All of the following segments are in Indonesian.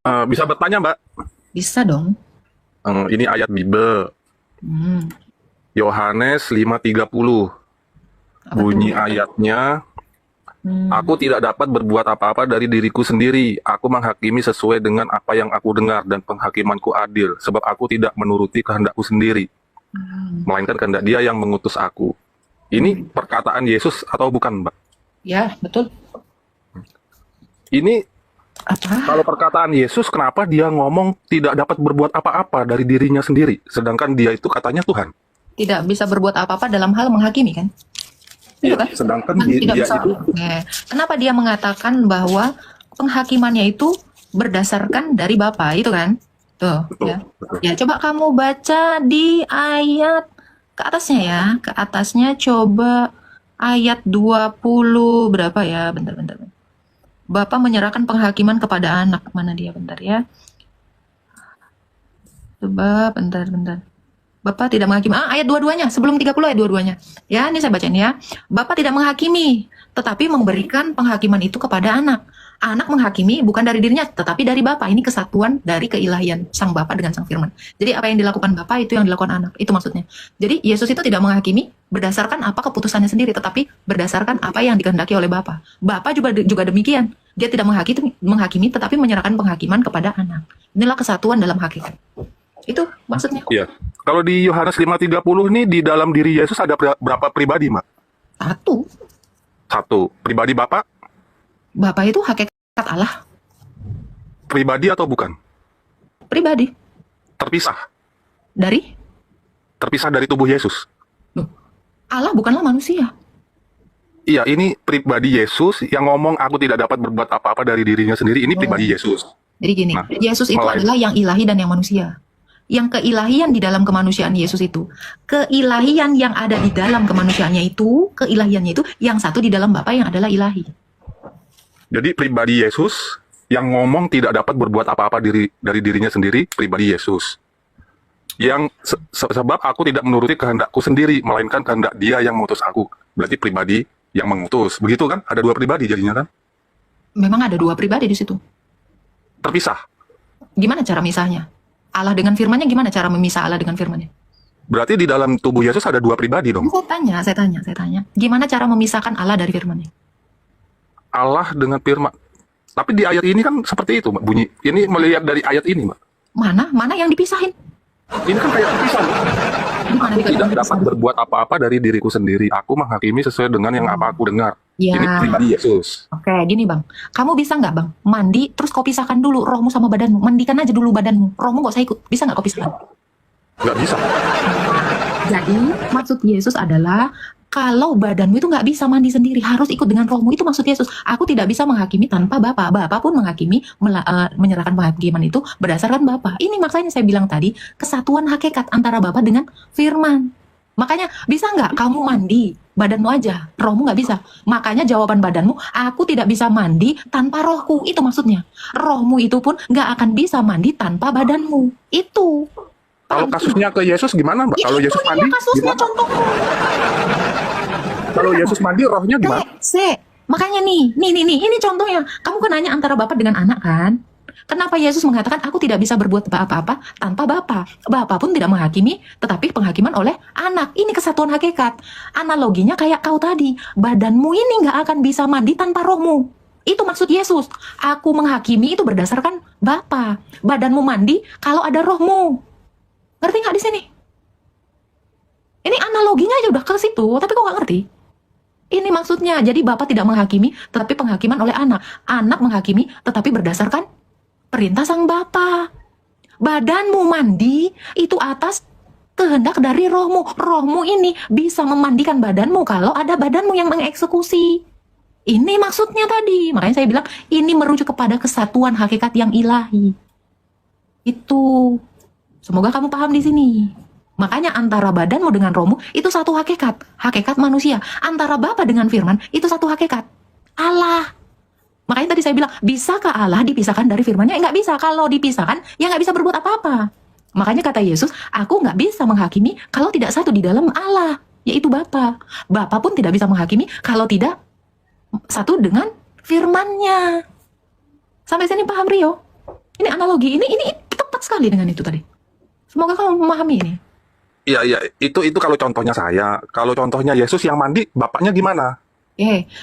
Bisa bertanya, Mbak? Bisa dong. Ini ayat Bible, Hmm, Yohanes 5:30. apa tuh? Bunyi ayatnya, Hmm, aku tidak dapat berbuat apa-apa dari diriku sendiri. Aku menghakimi sesuai dengan apa yang aku dengar dan penghakimanku adil, sebab aku tidak menuruti kehendakku sendiri, hmm, melainkan kehendak Dia yang mengutus aku. Ini hmm. perkataan Yesus atau bukan, Mbak? Ya, betul. Ini kalau Apa? perkataan Yesus, kenapa Dia ngomong tidak dapat berbuat apa-apa dari dirinya sendiri, sedangkan Dia itu katanya Tuhan? Tidak bisa berbuat apa-apa dalam hal menghakimi kan? Itu Iya, kan? sedangkan Kan tidak dia bisa. itu Oke. Kenapa dia mengatakan bahwa penghakimannya itu berdasarkan dari Bapa, itu kan? Tuh, betul, ya. betul. Ya, coba kamu baca di ayat ke atasnya ya. Ke atasnya coba ayat 20 berapa ya? Bentar. Bapa menyerahkan penghakiman kepada anak. Mana dia? Bentar ya. Coba bentar. Bapak tidak menghakimi. Ayat dua-duanya, sebelum 30 ayat dua-duanya. Ya, ini saya bacain ya. Bapak tidak menghakimi, tetapi memberikan penghakiman itu kepada anak. Anak menghakimi bukan dari dirinya, tetapi dari Bapak. Ini kesatuan dari keilahian Sang Bapak dengan Sang Firman. Jadi apa yang dilakukan Bapak itu yang dilakukan anak. Itu maksudnya. Jadi Yesus itu tidak menghakimi berdasarkan apa keputusannya sendiri, tetapi berdasarkan apa yang dikehendaki oleh Bapak. Bapak juga demikian. Dia tidak menghakimi, tetapi menyerahkan penghakiman kepada anak. Inilah kesatuan dalam hakikat. Itu maksudnya. Iya. Kalau di Yohanes 5:30 ini di dalam diri Yesus ada berapa pribadi, Mbak? Satu. Satu. Pribadi Bapak, Bapak itu hakikat Allah pribadi atau bukan? pribadi Terpisah. dari Terpisah dari tubuh Yesus. loh, Allah bukanlah manusia. Iya, ini pribadi Yesus yang ngomong aku tidak dapat berbuat apa-apa dari dirinya sendiri. Ini pribadi Oh. Yesus. Jadi gini, Nah, Yesus itu melain adalah yang ilahi dan yang manusia. Yang keilahian di dalam kemanusiaan Yesus itu, keilahian yang ada di dalam kemanusiaannya itu, keilahiannya itu yang satu di dalam Bapa yang adalah ilahi. jadi pribadi Yesus yang ngomong tidak dapat berbuat apa-apa dari dirinya sendiri, pribadi Yesus. Yang sebab aku tidak menuruti kehendakku sendiri, melainkan kehendak Dia yang mengutus aku. Berarti pribadi yang mengutus. Begitu kan? Ada dua pribadi jadinya kan? Memang ada dua pribadi di situ. Terpisah. Gimana cara misahnya? Allah dengan firman-Nya gimana cara memisah Allah dengan firman-Nya? Berarti di dalam tubuh Yesus ada dua pribadi dong. Saya tanya. Gimana cara memisahkan Allah dari firman-Nya? Allah dengan firman. Tapi di ayat ini kan seperti itu, Mbak, bunyi. Ini melihat dari ayat ini, Mbak. Mana yang dipisahin? Ini kan kayak terpisah, Mbak. Di mana Aku tidak dikatakan dapat dipisahin? berbuat apa-apa dari diriku sendiri. Aku menghakimi sesuai dengan yang apa aku dengar. Ini Ya, pribadi Yesus. oke, gini bang. Kamu bisa nggak bang, mandi terus kau pisahkan dulu rohmu sama badanmu. Mandikan aja dulu badanmu. Rohmu nggak usah ikut. Bisa nggak kau pisahkan? Nggak bisa. Jadi maksud Yesus adalah kalau badanmu itu nggak bisa mandi sendiri, harus ikut dengan rohmu. Itu maksud Yesus. Aku tidak bisa menghakimi tanpa Bapa. Bapa pun menghakimi, menyerahkan penghakiman itu berdasarkan Bapa. Ini makanya saya bilang tadi, kesatuan hakikat antara Bapa dengan firman. Makanya bisa nggak kamu mandi badanmu aja, rohmu nggak bisa. Makanya jawaban badanmu, aku tidak bisa mandi tanpa rohku. Itu maksudnya. Rohmu itu pun nggak akan bisa mandi tanpa badanmu. Itu. Kalau Paham? kasusnya ke Yesus gimana, Mbak? Ya Kalau itu Yesus dia mandi, kasusnya gimana? contohnya. Kalau Yesus mandi, rohnya gimana? Makanya nih, ini contohnya. Kamu kan nanya antara bapak dengan anak kan? Kenapa Yesus mengatakan aku tidak bisa berbuat apa-apa tanpa Bapa? Bapa pun tidak menghakimi, tetapi penghakiman oleh anak. Ini kesatuan hakikat. Analoginya kayak kau tadi. Badanmu ini nggak akan bisa mandi tanpa rohmu. Itu maksud Yesus. Aku menghakimi itu berdasarkan Bapa. Badanmu mandi kalau ada rohmu. Ngerti nggak di sini? Ini analoginya aja udah ke situ, tapi kok nggak ngerti? Ini maksudnya. Jadi Bapa tidak menghakimi, tetapi penghakiman oleh anak. Anak menghakimi, tetapi berdasarkan perintah sang Bapa. Badanmu mandi itu atas kehendak dari rohmu. Rohmu ini bisa memandikan badanmu kalau ada badanmu yang mengeksekusi. Ini maksudnya tadi. Makanya saya bilang ini merujuk kepada kesatuan hakikat yang ilahi. Itu. Semoga kamu paham di sini. Makanya antara badanmu dengan rohmu itu satu hakikat. Hakikat manusia. Antara Bapa dengan firman itu satu hakikat. Allah. Makanya tadi saya bilang, bisakah Allah dipisahkan dari firman-Nya? Nggak bisa. Kalau dipisahkan, ya nggak bisa berbuat apa-apa. Makanya kata Yesus, aku nggak bisa menghakimi kalau tidak satu di dalam Allah, yaitu Bapa. Bapa pun tidak bisa menghakimi kalau tidak satu dengan firman-Nya. Sampai sini paham, Rio? Ini analogi ini tepat sekali dengan itu tadi. Semoga kamu memahami ini. Iya, iya, itu kalau contohnya saya. Kalau contohnya Yesus yang mandi, bapaknya gimana?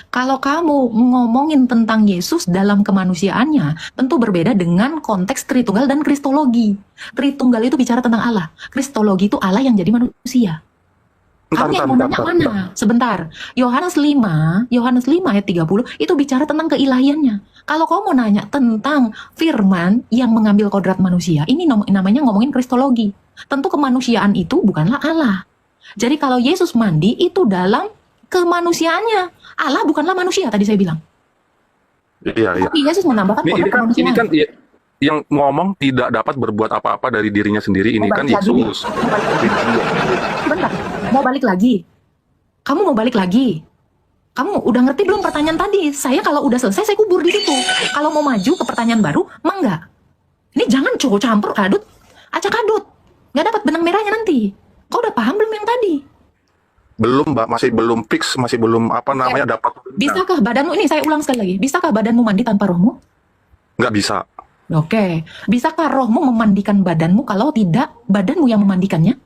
Kalau kamu ngomongin tentang Yesus dalam kemanusiaannya, tentu berbeda dengan konteks Tritunggal dan Kristologi. Tritunggal itu bicara tentang Allah. Kristologi itu Allah yang jadi manusia. Kamu yang mau nanya mana? Sebentar. Yohanes 5 ayat 30 itu bicara tentang keilahiannya. Kalau kamu mau nanya tentang firman yang mengambil kodrat manusia, ini namanya ngomongin Kristologi. Tentu kemanusiaan itu bukanlah Allah. Jadi kalau Yesus mandi itu dalam kemanusiaannya. Allah bukanlah manusia tadi saya bilang. Iya, iya. Tapi Yesus menambahkan Ini kodrat kan kemanusiaan. yang ngomong tidak dapat berbuat apa-apa dari dirinya sendiri. Ini Mau kan balik lagi nih. Yesus. Sebentar. Mau balik lagi. Kamu mau balik lagi. Kamu udah ngerti belum pertanyaan tadi? Saya kalau udah selesai saya kubur di situ. Kalau mau maju ke pertanyaan baru, enggak. Ini jangan cowok campur kadut, acak kadut. Nggak dapat benang merahnya nanti. Kau udah paham belum yang tadi? Belum, Mbak. Masih belum fix. Masih belum dapat. Bisakah badanmu, ini saya ulang sekali lagi, bisakah badanmu mandi tanpa rohmu? Nggak bisa. Oke. Bisakah rohmu memandikan badanmu kalau tidak badanmu yang memandikannya?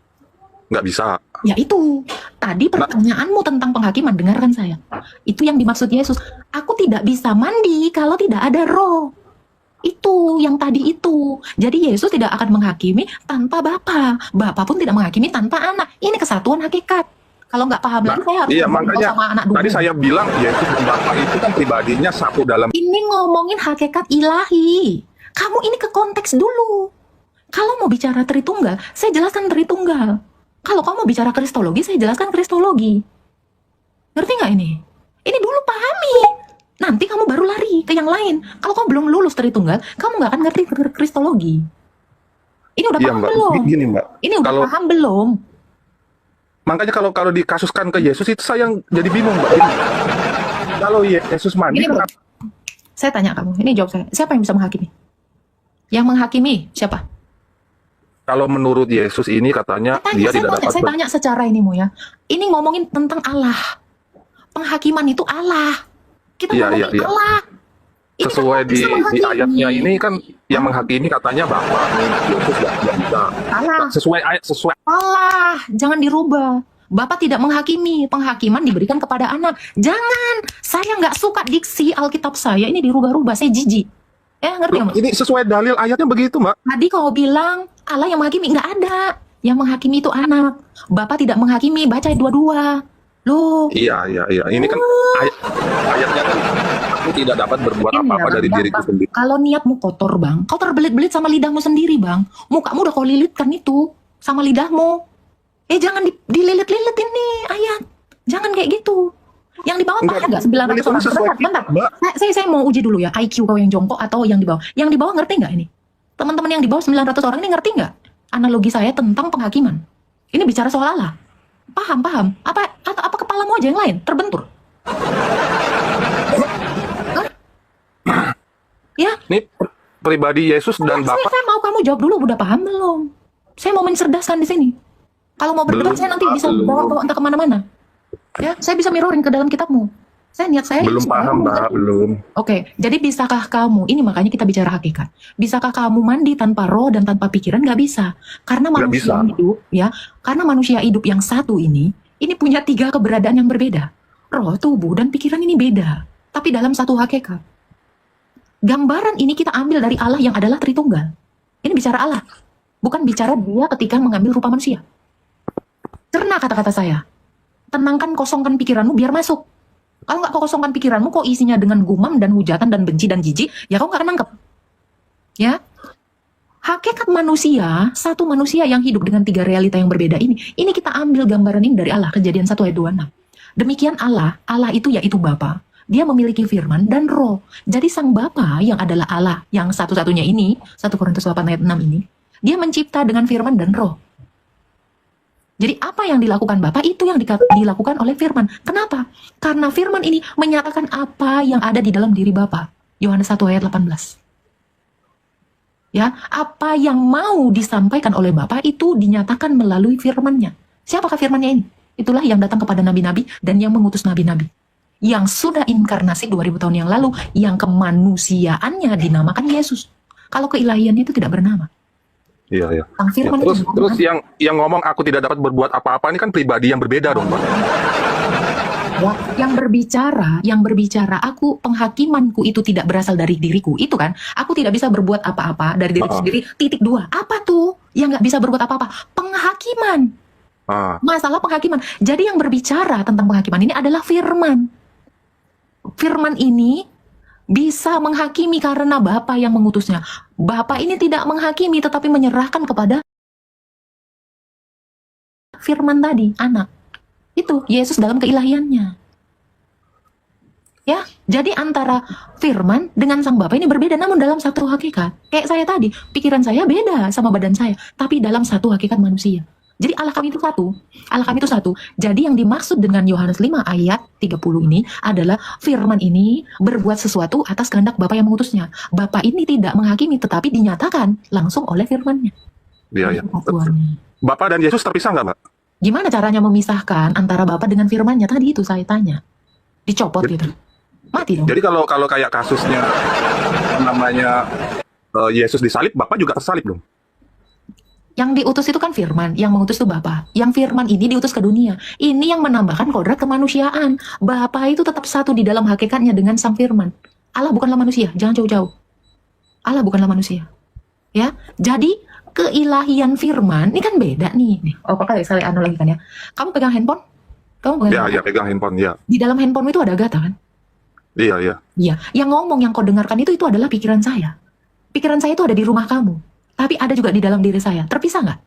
Nggak bisa. Ya itu. Tadi pertanyaanmu tentang penghakiman, dengarkan saya. Itu yang dimaksud Yesus. Aku tidak bisa mandi kalau tidak ada roh. Itu yang tadi itu. Jadi Yesus tidak akan menghakimi tanpa Bapa. Bapa pun tidak menghakimi tanpa anak. Ini kesatuan hakikat. Kalau nggak paham lagi saya harus Iya, ngobrol makanya sama anak dulu. tadi saya bilang Yesus dan Bapa itu kan pribadinya satu dalam. Ini ngomongin hakikat ilahi. Kamu ini ke konteks dulu. Kalau mau bicara Tritunggal, saya jelaskan Tritunggal. Kalau kamu mau bicara Kristologi, saya jelaskan Kristologi. Ngerti nggak ini? Ini dulu pahami. Nanti kamu baru lari ke yang lain. Kalau kamu belum lulus Tritunggal, kamu nggak akan ngerti Kristologi. Ini udah Iya, paham Mbak. belum? Gini, Mbak. Ini udah Kalau- paham belum? Makanya kalau dikasuskan ke Yesus itu saya yang jadi bingung, Mbak. Ini. Kalau Yesus mandi, Ini bro, kenapa? saya tanya kamu. Ini jawab saya. Siapa yang bisa menghakimi? Yang menghakimi siapa? Kalau menurut Yesus ini katanya dia tidak dapat Saya tanya secara ini ya. Ini ngomongin tentang Allah. Penghakiman itu Allah. Kita Iya, ngomongin iya, iya. Allah. Ini sesuai kan bisa di menghakimi. ayatnya ini kan yang menghakimi katanya Bapa. Yesus nggak bisa. Allah. Sesuai Allah. Jangan dirubah. Bapak tidak menghakimi. Penghakiman diberikan kepada anak. Jangan. Saya nggak suka diksi Alkitab saya. Ini dirubah-rubah. Saya jijik. Ngerti nggak? ini sesuai dalil ayatnya begitu, Mbak. Tadi kau bilang Allah yang menghakimi, nggak ada. Yang menghakimi itu anak. Bapak tidak menghakimi, baca ayat 22. Loh, Iya. Ini kan ayatnya kan aku tidak dapat berbuat ini apa-apa ya, dari Bang, diriku Bang. sendiri. Kalau niatmu kotor, Bang, kau terbelit-belit sama lidahmu sendiri, Bang. Mukamu udah kau lilitkan itu sama lidahmu. Jangan dililit-lilit ini ayat. Jangan kayak gitu. Yang di bawah Enggak, paham nggak 900 itu orang? sesuai Bentar. Mbak. Saya mau uji dulu ya, IQ kau yang jongkok atau yang di bawah. Yang di bawah ngerti nggak ini? Teman-teman yang di bawah 900 orang ini ngerti nggak analogi saya tentang penghakiman? Ini bicara soal Allah. Paham? Apa kepalamu aja yang lain terbentur? Hah? Ya, Ini pribadi Yesus dan Bapa. saya mau kamu jawab dulu, udah paham belum? Saya mau mencerdaskan di sini. Kalau mau berdebat, Belum, saya nanti bisa belum. bawa entah kemana-mana. Ya, saya bisa mirroring ke dalam kitabmu. Niat saya Belum supaya paham, kamu Mbak, ngerti. belum. Oke, jadi bisakah kamu, ini makanya kita bicara hakikat. Bisakah kamu mandi tanpa roh dan tanpa pikiran? Nggak bisa. Karena Nggak manusia bisa. hidup, ya, karena manusia hidup yang satu ini punya 3 keberadaan yang berbeda. Roh, tubuh, dan pikiran ini beda. Tapi dalam satu hakikat. Gambaran ini kita ambil dari Allah yang adalah Tritunggal. Ini bicara Allah. Bukan bicara dia ketika mengambil rupa manusia. Cerna kata-kata saya. Tenangkan, kosongkan pikiranmu biar masuk. Kalau nggak kau kosongkan pikiranmu, kok isinya dengan gumam dan hujatan dan benci dan jijik, ya kau nggak akan nangkep. Ya, hakikat manusia, satu manusia yang hidup dengan 3 realita yang berbeda ini kita ambil gambaran ini dari Allah, Kejadian 1 ayat 26. Demikian Allah itu yaitu Bapa. Dia memiliki firman dan roh. Jadi sang Bapa yang adalah Allah, yang satu-satunya ini, 1 Korintus 8 ayat 6 ini, dia mencipta dengan firman dan roh. Jadi apa yang dilakukan Bapa itu yang dilakukan oleh firman. Kenapa? Karena firman ini menyatakan apa yang ada di dalam diri Bapa. Yohanes 1 ayat 18. Ya, apa yang mau disampaikan oleh Bapa itu dinyatakan melalui firman-Nya. Siapakah firman-Nya ini? Itulah yang datang kepada nabi-nabi dan yang mengutus nabi-nabi. Yang sudah inkarnasi 2000 tahun yang lalu, yang kemanusiaannya dinamakan Yesus. Kalau keilahiannya itu tidak bernama. Iya, iya. Sang Ya, firman terus itu terus bernama. yang ngomong aku tidak dapat berbuat apa-apa ini kan pribadi yang berbeda dong, Pak. Ya, yang berbicara, aku penghakimanku itu tidak berasal dari diriku. Itu kan, aku tidak bisa berbuat apa-apa dari diriku Ah, sendiri. Titik dua. Apa tuh yang nggak bisa berbuat apa-apa? Penghakiman. ah. Masalah penghakiman. Jadi yang berbicara tentang penghakiman ini adalah firman. Firman ini bisa menghakimi karena Bapa yang mengutusnya. Bapa ini tidak menghakimi tetapi menyerahkan kepada firman tadi, anak. Itu Yesus dalam keilahiannya. Ya, jadi antara firman dengan sang Bapa ini berbeda namun dalam satu hakikat. Kayak saya tadi, pikiran saya beda sama badan saya, tapi dalam satu hakikat manusia. Jadi Allah kami itu satu. Allah kami itu satu. Jadi yang dimaksud dengan Yohanes 5 ayat 30 ini adalah firman ini berbuat sesuatu atas kehendak Bapa yang mengutusnya. Bapa ini tidak menghakimi tetapi dinyatakan langsung oleh firman-Nya. Iya, iya. Itu satuannya. Bapak dan Yesus terpisah nggak, Mbak? Gimana caranya memisahkan antara Bapa dengan firman-Nya? Tadi itu saya tanya. Dicopot Jadi, gitu. Mati dong. jadi kalau kalau kayak kasusnya namanya Yesus disalib, Bapak juga tersalib dong. Yang diutus itu kan firman, yang mengutus itu Bapa. Yang firman ini diutus ke dunia. Ini yang menambahkan kodrat kemanusiaan. Bapa itu tetap satu di dalam hakikatnya dengan sang firman. Allah bukanlah manusia, jangan jauh-jauh. Allah bukanlah manusia. Ya, jadi keilahian firman ini kan beda nih. Oh, pakai saya anu lagi kan ya. Kamu pegang handphone? Kamu pegang Ya, handphone? ya pegang handphone ya. Di dalam handphone itu ada data kan? Iya, iya. Iya, yang ngomong, yang kau dengarkan itu adalah pikiran saya. Pikiran saya itu ada di rumah kamu. Tapi ada juga di dalam diri saya. Terpisah nggak?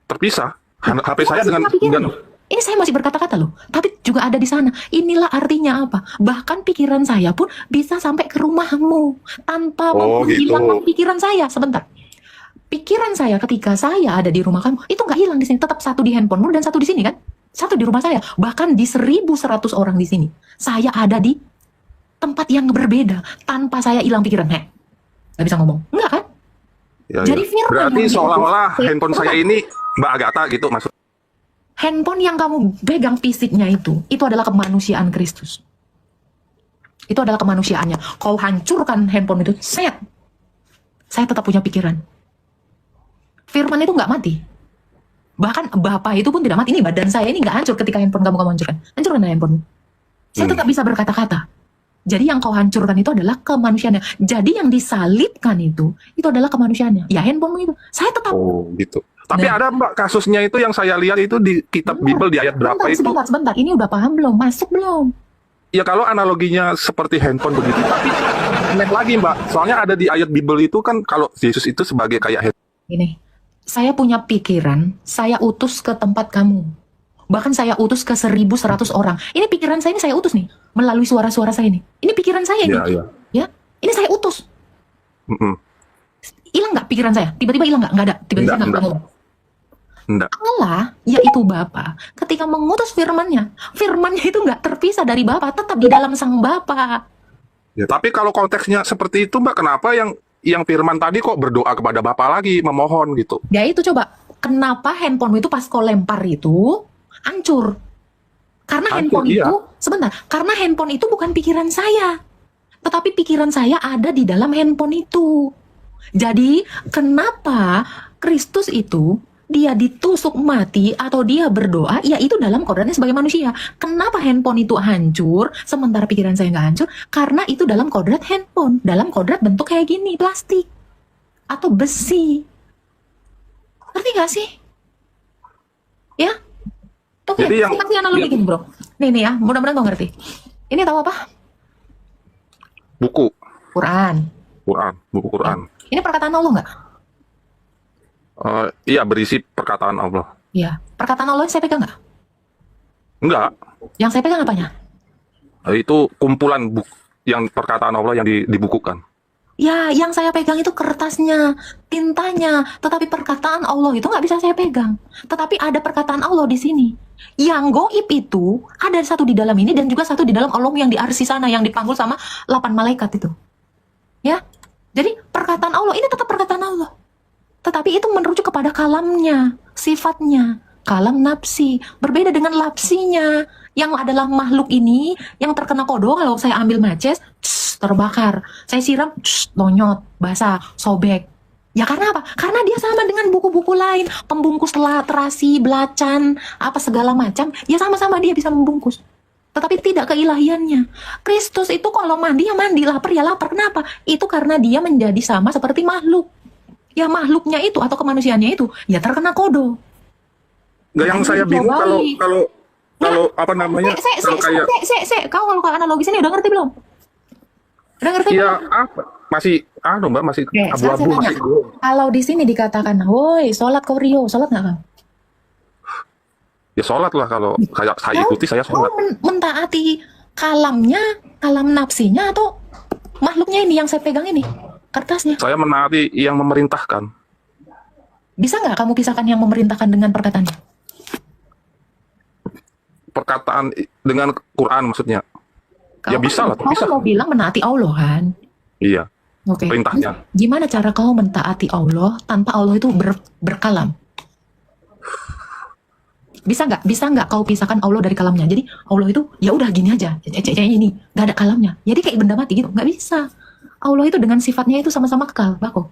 Terpisah. HP Ini saya masih dengan sama pikiran loh. Ini saya masih berkata-kata loh. Tapi juga ada di sana. Inilah artinya apa? Bahkan pikiran saya pun bisa sampai ke rumahmu. Tanpa Oh, menghilangkan gitu. pikiran saya. Sebentar. Pikiran saya ketika saya ada di rumah kamu, itu nggak hilang di sini. Tetap satu di handphonemu dan satu di sini kan? Satu di rumah saya. Bahkan di 1.100 orang di sini. Saya ada di tempat yang berbeda. Tanpa saya hilang pikiran. Nggak bisa ngomong. Enggak kan? Ya, Jadi ya. firman Berarti yang seolah-olah diutus- handphone saya ini Mbak Agatha gitu maksud. handphone yang kamu pegang fisiknya itu adalah kemanusiaan Kristus. Itu adalah kemanusiaannya. Kau hancurkan handphone itu, set. Saya tetap punya pikiran. Firman itu nggak mati. Bahkan Bapa itu pun tidak mati. Ini badan saya ini nggak hancur ketika handphone kamu hancurkan. Hancurkan handphone. Saya tetap bisa berkata-kata. Jadi yang kau hancurkan itu adalah kemanusiaannya. Jadi yang disalibkan itu adalah kemanusiaannya. Ya handphonemu itu. Saya tetap. Oh, gitu. Tapi Nah. ada Mbak kasusnya itu yang saya lihat itu di kitab Bible di ayat berapa itu? Sebentar. Ini udah paham belum? Masuk belum? Ya kalau analoginya seperti handphone begitu, tapi aneh lagi Mbak. Soalnya ada di ayat Bible itu kan kalau Yesus itu sebagai kayak handphone. Ini, saya punya pikiran, saya utus ke tempat kamu. Bahkan saya utus ke 1.100 orang. Ini pikiran saya ini saya utus nih, melalui suara-suara saya ini. Ini pikiran saya ini. Iya, iya. Ya, ini saya utus. Mm-mm. Hilang nggak pikiran saya? Tiba-tiba hilang nggak? Nggak ada. Tiba-tiba saya nggak ngomong. Enggak. Allah, yaitu Bapa, ketika mengutus firman-Nya itu nggak terpisah dari Bapa, tetap di dalam sang Bapa. Ya, tapi kalau konteksnya seperti itu Mbak, kenapa yang firman tadi kok berdoa kepada Bapa lagi, memohon gitu? Ya itu coba, kenapa handphone itu pas kau lempar itu hancur? Karena Hancur, handphone iya. itu, sebentar, karena handphone itu bukan pikiran saya. Tetapi pikiran saya ada di dalam handphone itu. Jadi, kenapa Kristus itu, dia ditusuk mati atau dia berdoa, ya itu dalam kodratnya sebagai manusia. Kenapa handphone itu hancur, sementara pikiran saya nggak hancur? Karena itu dalam kodrat handphone, dalam kodrat bentuk kayak gini, plastik. Atau besi. Ngerti nggak sih? Ya? Oke, Jadi yang- saya kasih analogi gini bro. Nih ya, mudah-mudahan kau ngerti. Ini tahu apa? Buku Quran. Quran, buku Quran. Ini perkataan Allah nggak? Iya, berisi perkataan Allah. Iya. Perkataan Allah yang saya pegang nggak? Enggak, Yang saya pegang apanya? itu kumpulan yang perkataan Allah yang dibukukan. Ya, yang saya pegang itu kertasnya, tintanya. Tetapi perkataan Allah itu nggak bisa saya pegang. Tetapi ada perkataan Allah di sini. Yang goib itu ada satu di dalam ini dan juga satu di dalam Allah yang di arsi sana yang dipanggul sama 8 malaikat itu. Ya, jadi perkataan Allah ini tetap perkataan Allah. Tetapi itu merujuk kepada kalamnya, sifatnya. Kalam nafsi, berbeda dengan lapsinya. Yang adalah makhluk ini, yang terkena kodok kalau saya ambil maces, terbakar. Saya siram, lonyot, basah, sobek. Ya karena apa? Karena dia sama dengan buku-buku lain, pembungkus terasi, belacan, apa segala macam. Ya sama-sama dia bisa membungkus. Tetapi tidak keilahiannya. Kristus itu kalau mandi ya mandi, lapar ya lapar. Kenapa? Itu karena dia menjadi sama seperti makhluk. Ya makhluknya itu atau kemanusiaannya itu ya terkena kodo. Nggak, yang saya bingung kalau apa namanya, kalau kayak Kau kalau analogis ini udah ngerti belum? Udah ngerti belum? ya apa masih Mbak, masih Oke, sekarang saya abu-abu, tanya. masih belum. Kalau di sini dikatakan, woi, sholat kau Rio, sholat nggak kau? Ya sholat lah, kalau saya Kau- ikuti saya Kau sholat. mentaati kalamnya, kalam nafsinya atau makhluknya ini yang saya pegang ini, kertasnya? Saya menaati yang memerintahkan. Bisa nggak kamu pisahkan yang memerintahkan dengan perkataannya? Perkataan dengan Quran maksudnya. Ya bisa lah, Kau bisa. kan mau bilang menaati Allah kan? Iya, Oke. perintahnya. Gimana cara kau mentaati Allah tanpa Allah itu berkalam? Bisa nggak kau pisahkan Allah dari kalamnya? Jadi Allah itu ya udah gini aja, ini nggak ada kalamnya. Jadi kayak benda mati gitu, nggak bisa. Allah itu dengan sifatnya itu sama-sama kekal, Bako.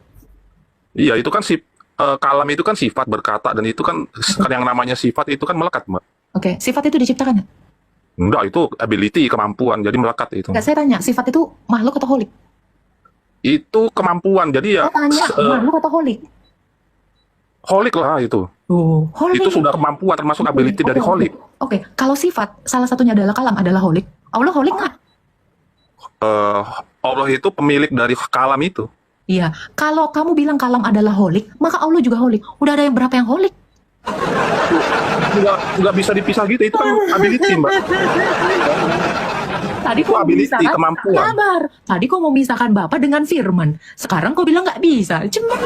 Iya, itu kan kalam itu kan sifat berkata, dan itu kan yang namanya sifat itu kan melekat, Mbak. Oke, sifat itu diciptakan nggak? Enggak, itu ability, kemampuan, jadi melekat itu. Nggak, saya tanya, sifat itu makhluk atau holik? Itu kemampuan, jadi ya Saya tanya, makhluk atau holik? holik lah itu. Oh, holik. Itu sudah kemampuan, termasuk ability dari holik. Oke, kalau sifat salah satunya adalah kalam adalah holik. Allah holik nggak? Allah itu pemilik dari kalam itu. Iya. Kalau kamu bilang kalam adalah holik, maka Allah juga holik. Udah ada yang berapa yang holik? Nggak bisa dipisah gitu, itu kan ability, Mbak. Tadi Itu kau ability, memisahkan, kemampuan. sabar. Tadi kau memisahkan Bapak dengan firman. Sekarang kau bilang nggak bisa. Cuman.